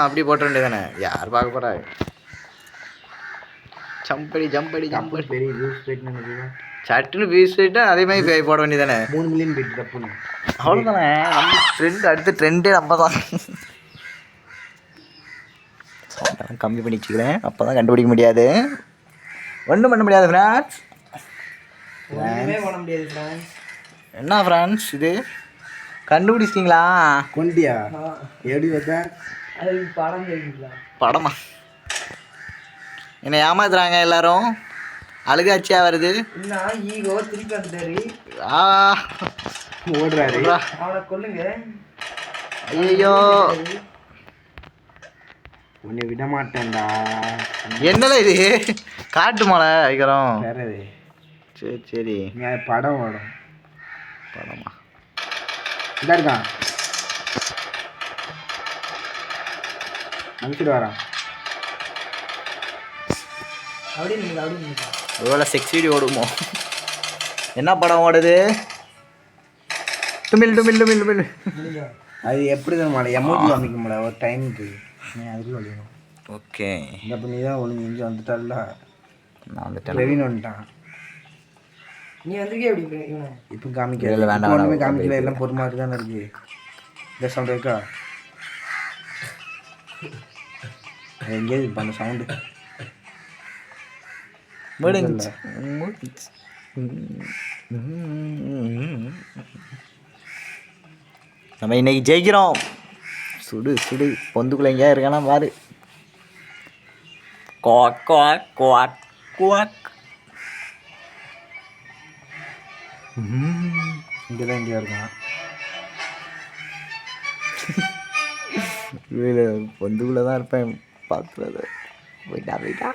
அப்படி போட்ட வேண்டியதானே, யார் பார்க்க போறா? ஜம்படி ஜம்படி ஜம்படி பெரிய வியூஸ் போயிட்டு நினைக்கிறேன். சட்டுன்னு வியூஸ் போயிட்டு அதே மாதிரி போட வேண்டியதானே. 3 மில்லியன் போயிட்டு தப்புன்னு. அவ்வளோதானே, நம்ம ட்ரெண்ட் அடுத்த ட்ரெண்டே நம்ம தான். கம்மி பண்ணி வச்சுக்கிறேன், அப்போ தான் கண்டுபிடிக்க முடியாது. ஒன்றும் பண்ண முடியாது ஃப்ரான்ஸ். என்ன ஃப்ரான்ஸ் இது கண்டுபிடிச்சிட்டிங்களா? கொண்டியா எப்படி பார்த்தா படமா? என்னை ஏமாத்துறாங்க எல்லாரும். அழுகாச்சியா வருது. ஓடுறாரு. ஐயோ உன்னை விட மாட்டேன்டா. என்னல இது காட்டு மலை வைக்கிறோம். சரி சரி படம் ஓடும். படமா இதா இருக்கான். அனுப்பிட்டு வரான். ஒருவேளை செக்ஸ் வீடியோ ஓடுமோ? என்ன படம் ஓடுது? டுமில் டுமில் டுமில் டுமில். அது எப்படி தான் மாலை எமோஜி காமிக்க முடியல ஒரு டைமுக்கு. அதுக்குள்ள வழியணும். ஓகே இந்த பண்ணி தான் ஒழுங்கு இங்கே வந்துட்டால. நான் வந்துட்டேன். ரெவின் வந்துட்டான். நீ வந்திருக்கே எப்படி இப்போ காமிக்கல. ஒன்றுமே காமிக்கல, எல்லாம் பொறு மாதிரி தானே இருக்கு. இந்த சவுண்ட் இருக்கா? எங்கேயும் இப்போ அந்த சவுண்டு முடிஞ்சு. நம்ம இன்னைக்கு ஜெயிக்கிறோம். சுடு சுடு பொந்துக்குள்ள எங்கேயா இருக்கானா பாரு. Quack quack quack quack. இங்கே தான் எங்கேயா இருக்கான். பொந்துக்குள்ள தான் இருப்பேன். பார்த்துறது போயிட்டா போயிட்டா.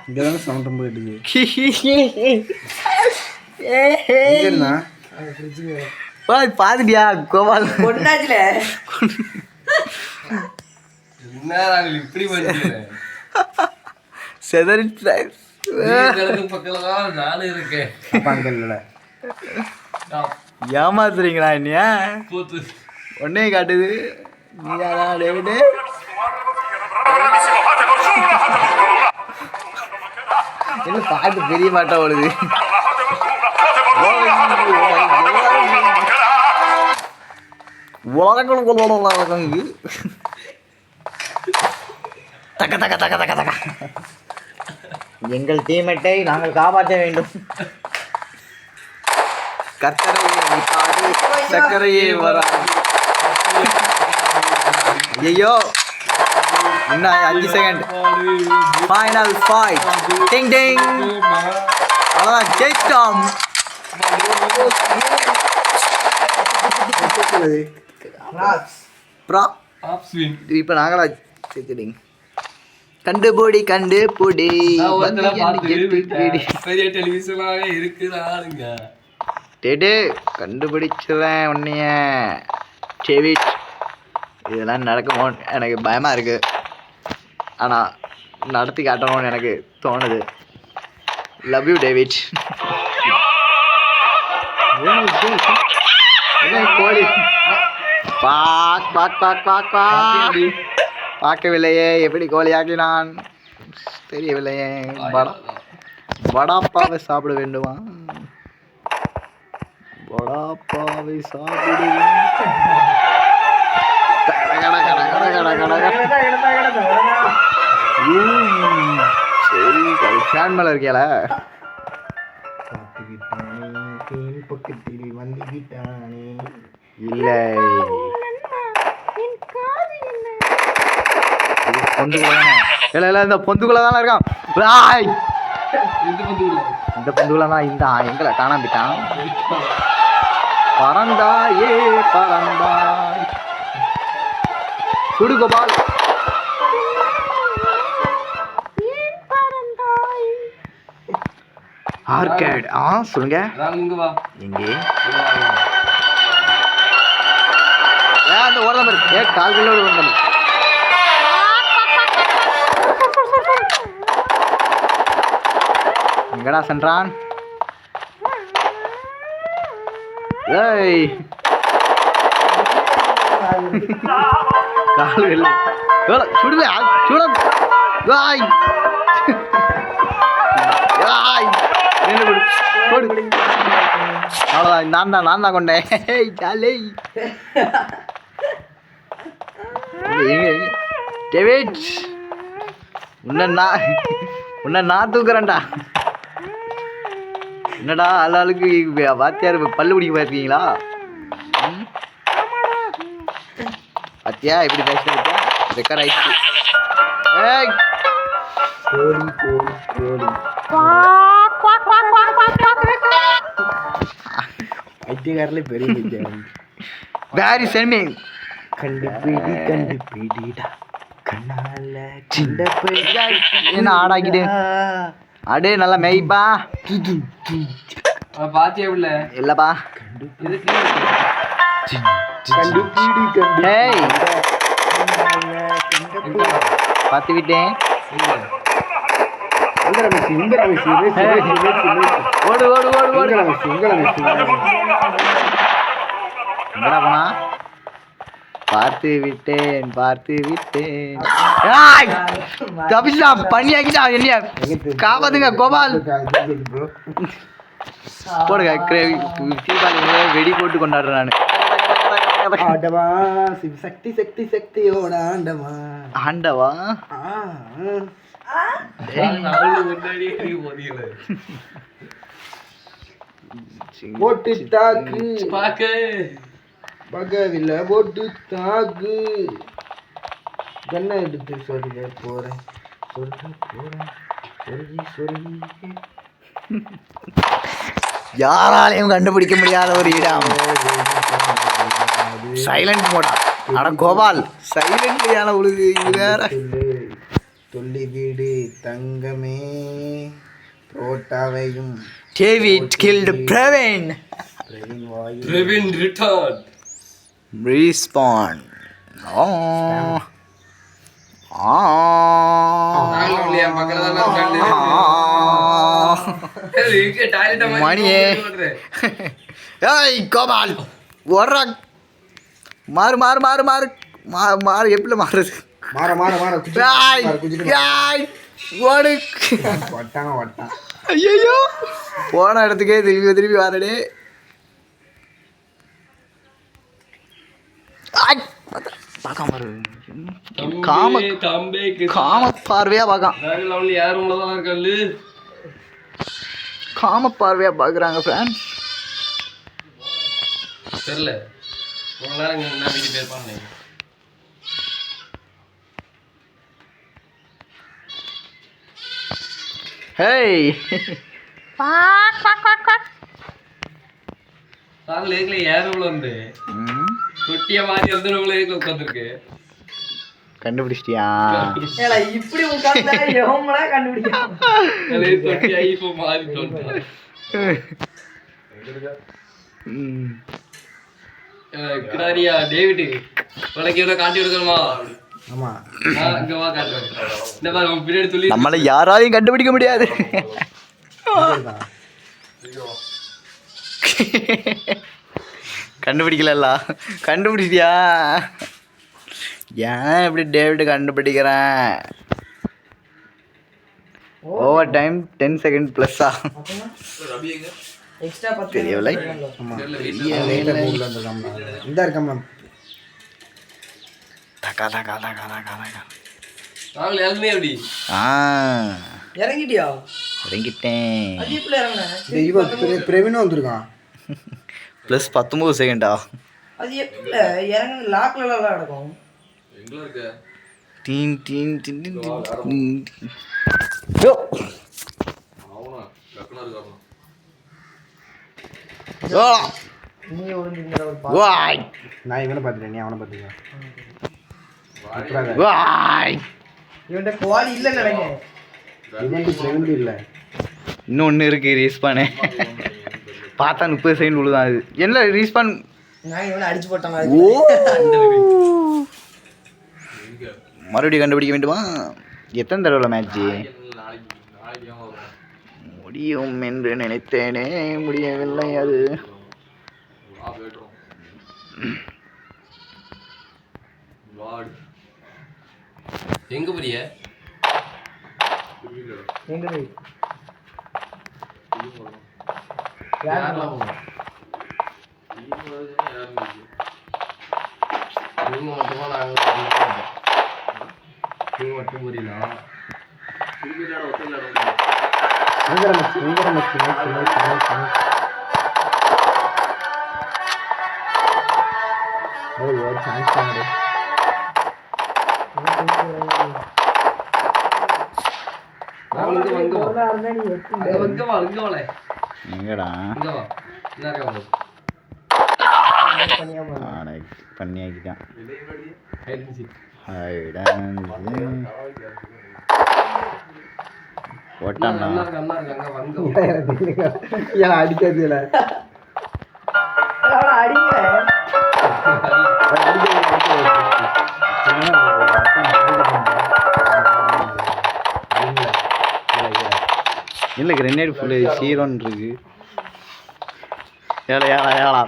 இங்கே தானே சவுண்ட் ரொம்ப கேட்டுது. பாத்துட்டியா கோபால்? கொண்டாச்சுல இப்படி பண்ணி செதறி பக்கம் நானும் இருக்கேன். ஏமாத்துறீங்களா என்னையா? ஒன்னே காட்டுது. என்ன பாட்டு பெரிய பாட்டா ஓடுது. தக்க தக்க தக்க தக்க தக்க. எங்கள் டீமேட்டை நாங்கள் காப்பாற்ற வேண்டும். சக்கரையே வராது. ஐயோ இன்னும் 5 செகண்ட். Final fight. டிங் டிங். அவ்வளோதான், ஜெயிச்சிட்டோம். இப்போ நாங்களா சேர்த்துடிங்க. கண்டுபிடி கண்டுபிடி டெலிவிஷனாக இருக்குதாங்க. டேடே கண்டுபிடிச்சிடறேன் உன்னைய. டேவிட் இதெல்லாம் நடக்குமோ எனக்கு பயமாக இருக்குது. ஆனால் நடத்தி காட்டணும்னு எனக்கு தோணுது. Love you David. கோழி பாக் பாக் பாக் பாக் பாக். பார்க்கவில்லையே எப்படி கோழியாக்கினான் தெரியவில்லையே. வடாப்பாவை சாப்பிட வேண்டுமா? வடாப்பாவை சாப்பிடு. சரி ஃபேன் மேல இருக்கியால. பக்கத்தில் வந்துட்டானே. இல்லை பொந்துக்குள்ள இந்த பொந்துக்குள்ள தானே இருக்கான். இந்த பொந்துக்குள்ள தான் இருந்தான். எங்களை காணாம போயிட்டான். பறந்தாயே பறந்தாய். சுடு கோபால். ஆர்கேட். சொல்லுங்க எங்கே அந்த ஓட மாதிரி கால்களோடு வந்தோம். எங்கடா சென்றான்? ஏய் கால் வெள்ளை சுடுவே சுட வாய் அவ்வளோதான் நான் தான் கொண்டேன் ஜாலி டேவிட் உன்னை நான் தூக்குறேன்டா. என்னடா ஆளுக்கு வாத்தியார் பல்லு பிடிக்க பார்த்துருக்கீங்களா? பாத்தியா இப்படி பேசுறா ரெக்கார்ட் ஆயிடுச்சு. ஏய் கோழி கோழி கோழி ஐடிகாரில் பெரிய வேரி சென்மி கண்டுபிடிடா கண்ணால என்ன ஆடாக்கிட்டு அடே நல்லா மேய்ப்பா பாத்தியா உள்ள இல்லப்பா பார்த்து விட்டேன். ஓடு ஓடு ஓடு ஓடு எங்கடா போனா? பார்த்து விட்டேன் தபிஷா பண்ணியாக்கிட்டா என்னைய காப்பாத்துங்க கோபால் போடுங்க வெடி போட்டு கொண்டாடுறேன் நான். ஆண்டவா சக்தி சக்தி சக்தியோட ஆண்டவா ஆண்டவா போட்டு தாக்கு பகவில்ல போட்டு தாக்கு கண்ணை எடுத்து சொல்ல போறேன் யாராலையும் கண்டுபிடிக்க முடியாத ஒரு இடம். சைலண்ட் மோடா. ஆனா கோபால் சைலண்ட்லியான உழுது இது வேற. சொல்லி வீடு தங்கமே புரோட்டாவையும் David killed Praveen. Praveen returned. Respawn. மணியே ஏய் கோபால் ஓடுறா மாறு மாறு மாறு மாறு மாறு எப்படி மாறுறது மாற மாற மாற ஓடு வட்டாங்க வட்டான் ஐயோ போன இடத்துக்கே திருப்பி திருப்பி வரடே பார்க்காம காம காம பார்வையா பார்க்கான் காம பார்வையா பார்க்குறாங்க ஃப்ரெண்ட்ஸ். தெரியல ரொம்ப நேரம் என்ன வீட்டு பேர் பண்ணேன். ஹேய் சார் லேக்ல ஏறவுல வந்து தொட்டிய மாதிரி வந்து நம்மள லேக்ல உட்கார்ந்திருக்கு. கண்டுபிடிச்சிட்டியா? ஏல இப்படி உட்கார்ந்தா எவன்டா கண்டுபிடிக்கும்? அதே தொட்டி ஐஃபோ மாதிரி தோணுது. கிடாரியா டேவிட் உனக்கு எவ்வளவு காட்டி கொடுக்கணுமா? ஆமா இங்க வா காட்டுறேன். இந்த பாரு உன் பின்னாடி சொல்லி நம்மள யாராலையும் கண்டுபிடிக்க முடியாது. கண்டுபிடிக்கல கண்டுபிடிச்சியா? ஏன் இப்படி டேவிட் கண்டுபிடிக்கிறேன்? ஓவர் டைம் 10 செகண்ட் ப்ளஸ்ஸா எக்ஸ்ட்ரா 10 தெரியவில்லை. இந்த இருக்கமா தகா தகா தகா தகா தகா நாங்கள் எழுந்தே அப்படி இறங்கிட்டியா? இறங்கிட்டேன். அது எப்படி இறங்குன? இவன் பிரவீனும் வந்திருக்கான். ப்ளஸ் 19 செகண்டா? அது எப்படி இறங்கு லாக்ல எல்லாம் நடக்கும்? எங்க இருக்க டீன் டீன் டீன் டீன் அவனா கக்கனா இருக்கான். நீ ஒளிஞ்சிருந்த ஒரு வாய் நான் இவனை பார்த்துட்டேன், நீ அவனை பார்த்துக்க. வாய் இவன்ட குவாலி இல்ல இல்லங்க. இவன்ட்டு பிரவீன் இல்லை. இன்னொன்று இருக்கு ரீஸ்பானு. பார்த்தா 30 செகண்ட் விழுதான். அது என்ன ரீஸ்பான்? நான் இவனை அடிச்சு போட்ட மாதிரி. ஓ மறுபடியும் கண்டுபிடிக்க வேண்டுமா? எத்தனை தடவை மேட்ச்சு? முடியும் என்று நினைத்தேனே, முடியவில்லை. அது வாடு எங்க போறிய எங்க போய் யாரெல்லாம் போகணும் நீங்க மட்டுமா நாங்க நீங்க மட்டும் புரியல எங்கடா பண்ணியாக்கிட்டான் ஓட்டான்டா அடிக்காது இல்லை கிரெனேட் ஃபுல்லு சீரோன்னு இருக்கு ஏழா ஏழா ஏழா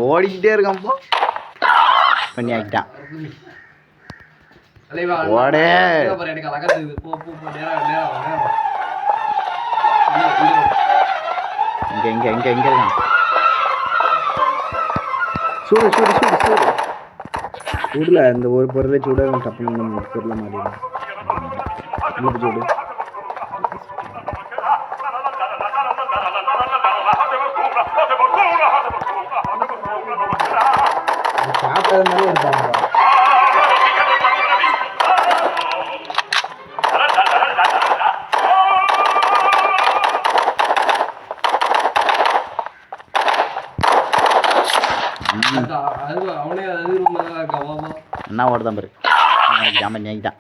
ஓடிக்கிட்டே இருக்கான்ப்போ பண்ணி ஆக்கிட்டான் ஓடே இங்கே இங்கே இங்கே இங்கே இருக்கான் சூடு சூடு சூடு சூடு சூடுல இந்த ஒரு பொருளை சூட டப்புன்னு நம்ம பொருளை மாறிடும் வீட்டு சூடு சாப்பிட்டது மாதிரி இருப்பாங்க என்ன ஓடுதான் பாரு ஆக்கிட்டான்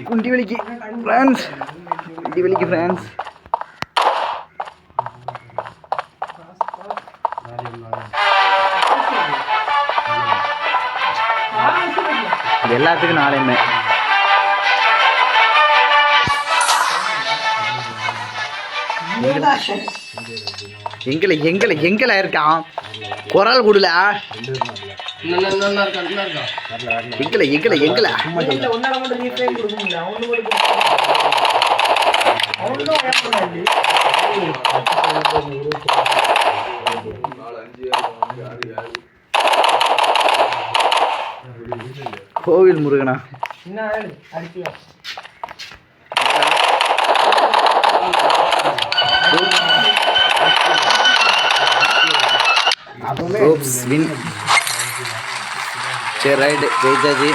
குண்டி வலிக்கு ஃப்ரெண்ட்ஸ் குண்டி வலிக்கு ஃப்ரெண்ட்ஸ் இது எல்லாத்துக்கும் நாளையுமே எங்களை எங்களை எங்களை இருக்கான் குரல் கொடுல எங்களை எங்களை எங்களை கோவில் முருகனா வின் சரி ரைட்டு ஜெயிச்சாச்சு